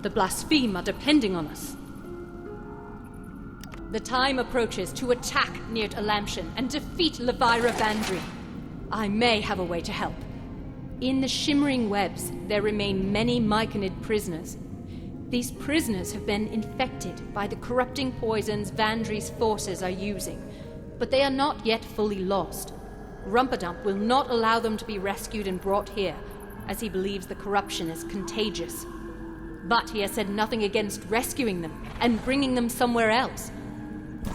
The blaspheme are depending on us. The time approaches to attack Nirt Elamshin and defeat Levira Vandry. I may have a way to help. In the Shimmering Webs, there remain many Myconid prisoners. These prisoners have been infected by the corrupting poisons Vandry's forces are using, but they are not yet fully lost. Rumpadump will not allow them to be rescued and brought here, as he believes the corruption is contagious. But he has said nothing against rescuing them and bringing them somewhere else.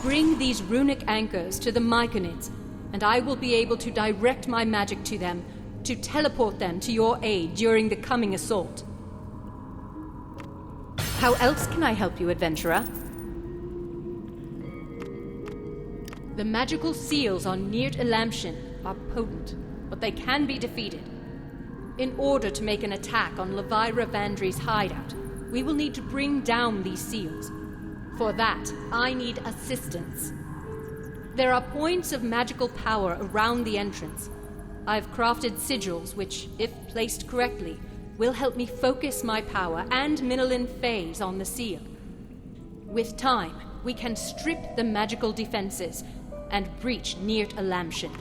Bring these runic anchors to the Myconids, and I will be able to direct my magic to them to teleport them to your aid during the coming assault. How else can I help you, adventurer? The magical seals on Nirt Elamshin are potent, but they can be defeated. In order to make an attack on Levira Vandry's hideout, we will need to bring down these seals. For that, I need assistance. There are points of magical power around the entrance. I've crafted sigils which, if placed correctly, will help me focus my power and Minolin phase on the seal. With time, we can strip the magical defenses and breach Nirt Elamshin.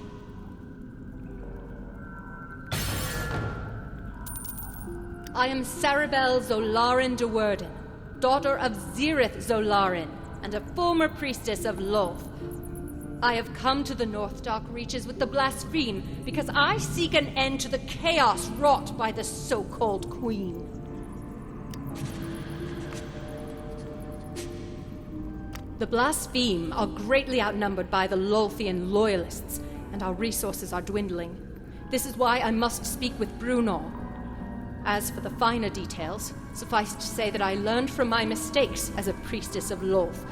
I am Sarabel Zolarin de Werden, daughter of Zirith Zolarin, and a former priestess of Lolth. I have come to the Northdark reaches with the blaspheme because I seek an end to the chaos wrought by the so-called Queen. The blaspheme are greatly outnumbered by the Lolthian loyalists, and our resources are dwindling. This is why I must speak with Brunor. As for the finer details, suffice to say that I learned from my mistakes as a priestess of Lolth,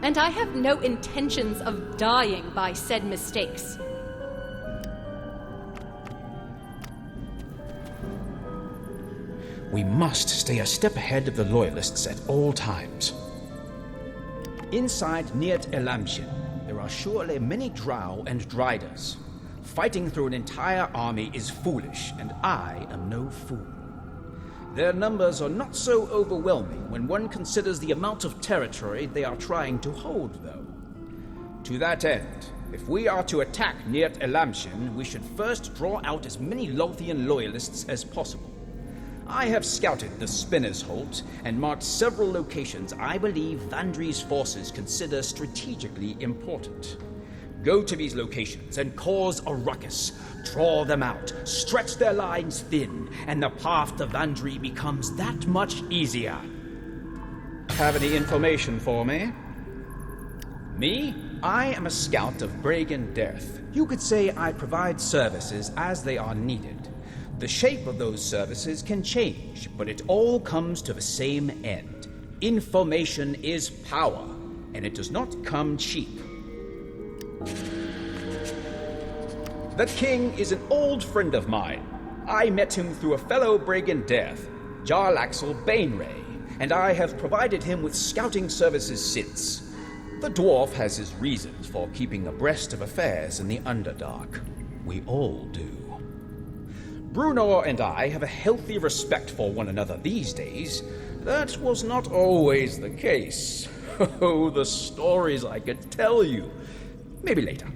and I have no intentions of dying by said mistakes. We must stay a step ahead of the Loyalists at all times. Inside Nirt Elamshin, there are surely many drow and driders. Fighting through an entire army is foolish, and I am no fool. Their numbers are not so overwhelming when one considers the amount of territory they are trying to hold, though. To that end, if we are to attack Nirt Elamshin, we should first draw out as many Lothian loyalists as possible. I have scouted the Spinner's Holt and marked several locations I believe Vandry's forces consider strategically important. Go to these locations and cause a ruckus. Draw them out, stretch their lines thin, and the path to Vandry becomes that much easier. Have any information for me? Me? I am a scout of Bragan Dearth. You could say I provide services as they are needed. The shape of those services can change, but it all comes to the same end. Information is power, and it does not come cheap. The king is an old friend of mine. I met him through a fellow Bragan Dearth, Jarlaxle Bainray, and I have provided him with scouting services since. The dwarf has his reasons for keeping abreast of affairs in the Underdark. We all do. Brunor and I have a healthy respect for one another these days. That was not always the case. Oh, the stories I could tell you. Maybe later.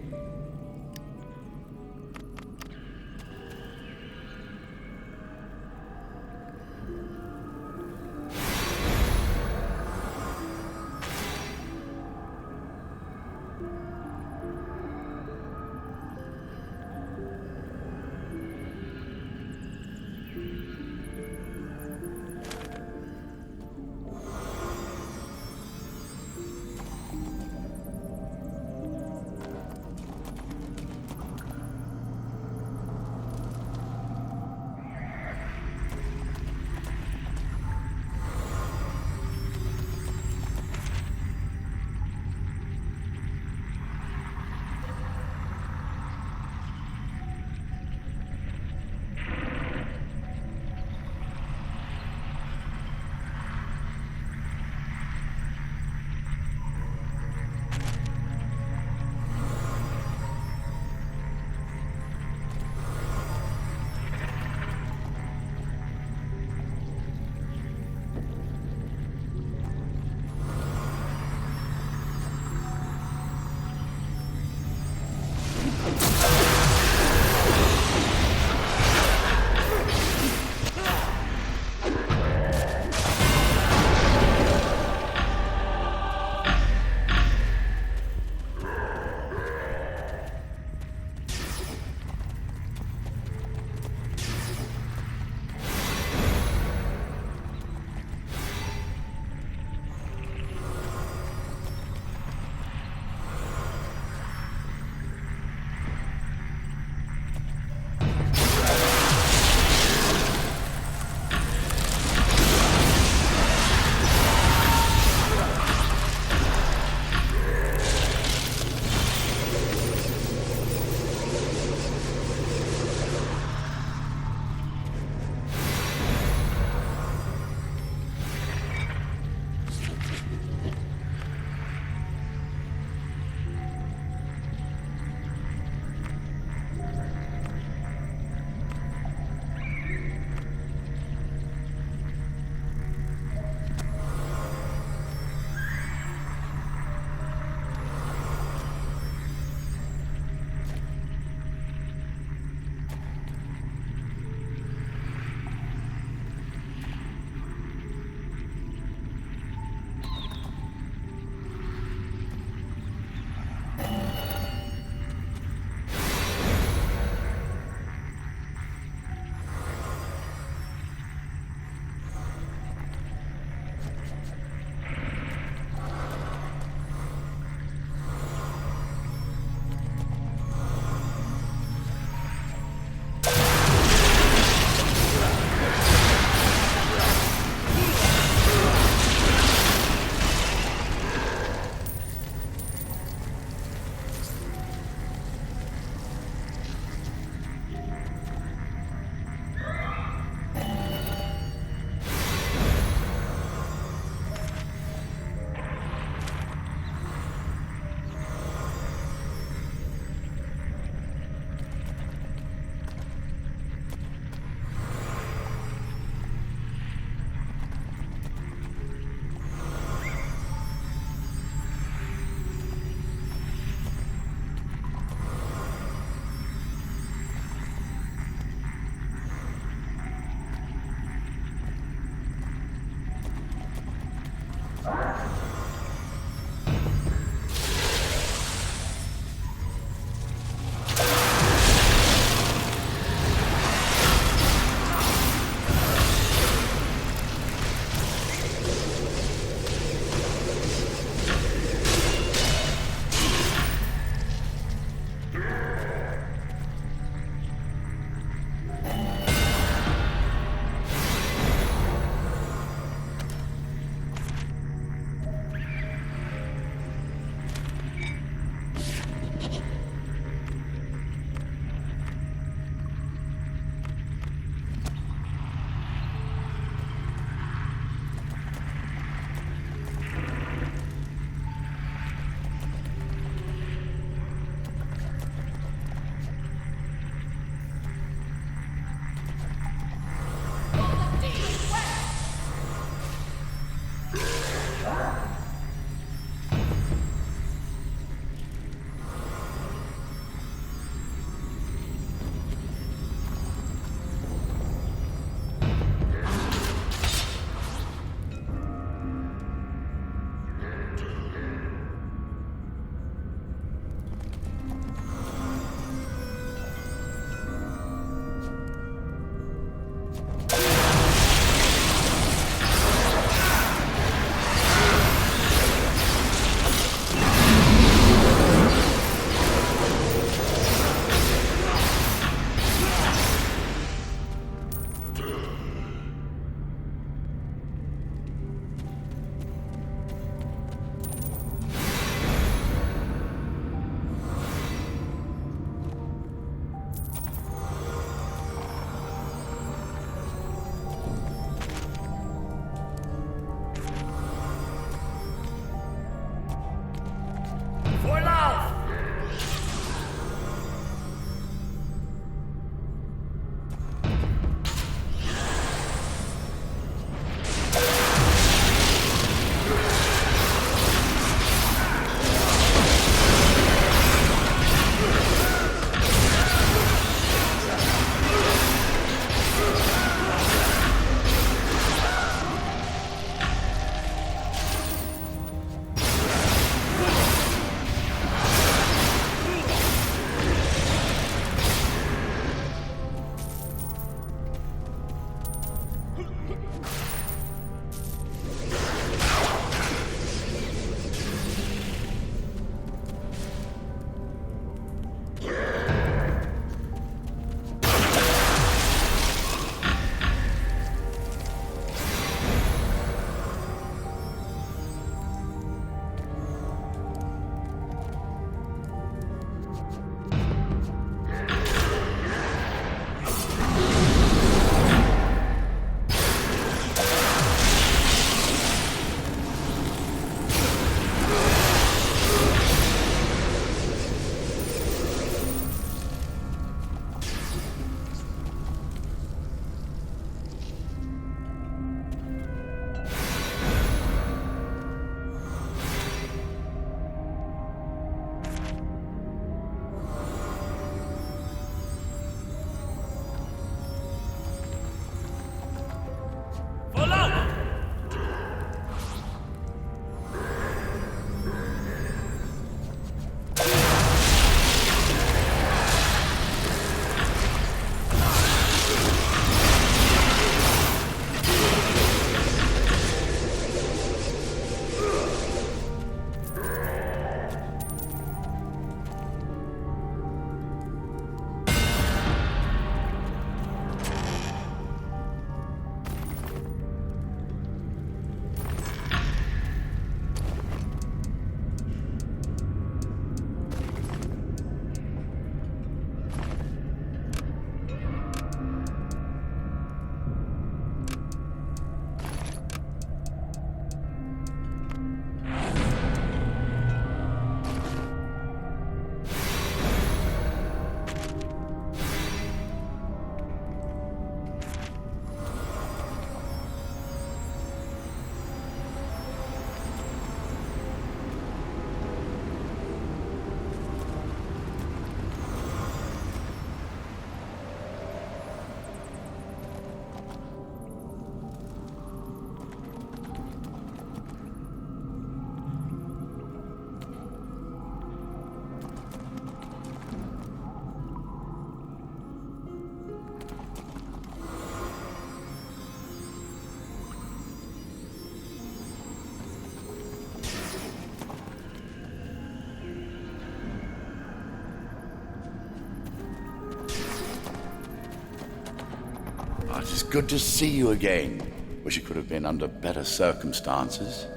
good to see you again. Wish it could have been under better circumstances.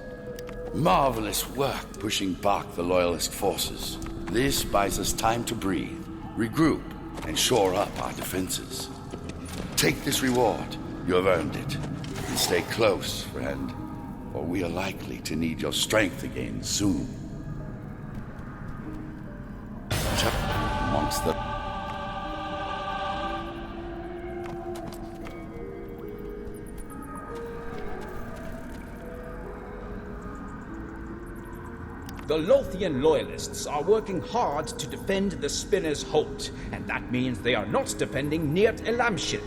Marvelous work pushing back the Loyalist forces. This buys us time to breathe, regroup, and shore up our defenses. Take this reward. You have earned it. And stay close, friend, or we are likely to need your strength again soon. Amongst the... The Lothian Loyalists are working hard to defend the Spinner's Hold, and that means they are not defending Neart Elamshin.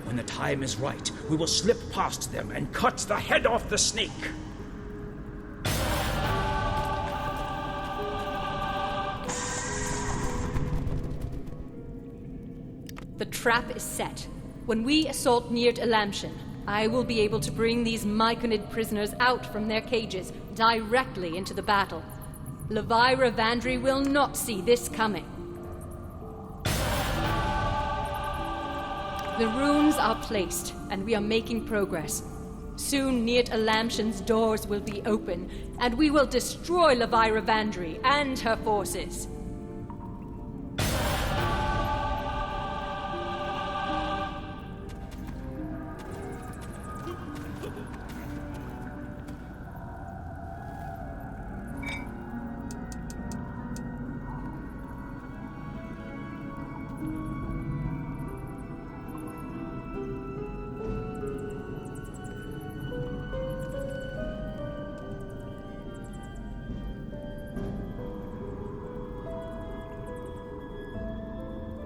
When the time is right, we will slip past them and cut the head off the snake. The trap is set. When we assault Neart Elamshin, I will be able to bring these Myconid prisoners out from their cages directly into the battle. Levira Vandry will not see this coming. The runes are placed, and we are making progress. Soon Neart Elamshin's doors will be open, and we will destroy Levira Vandry and her forces.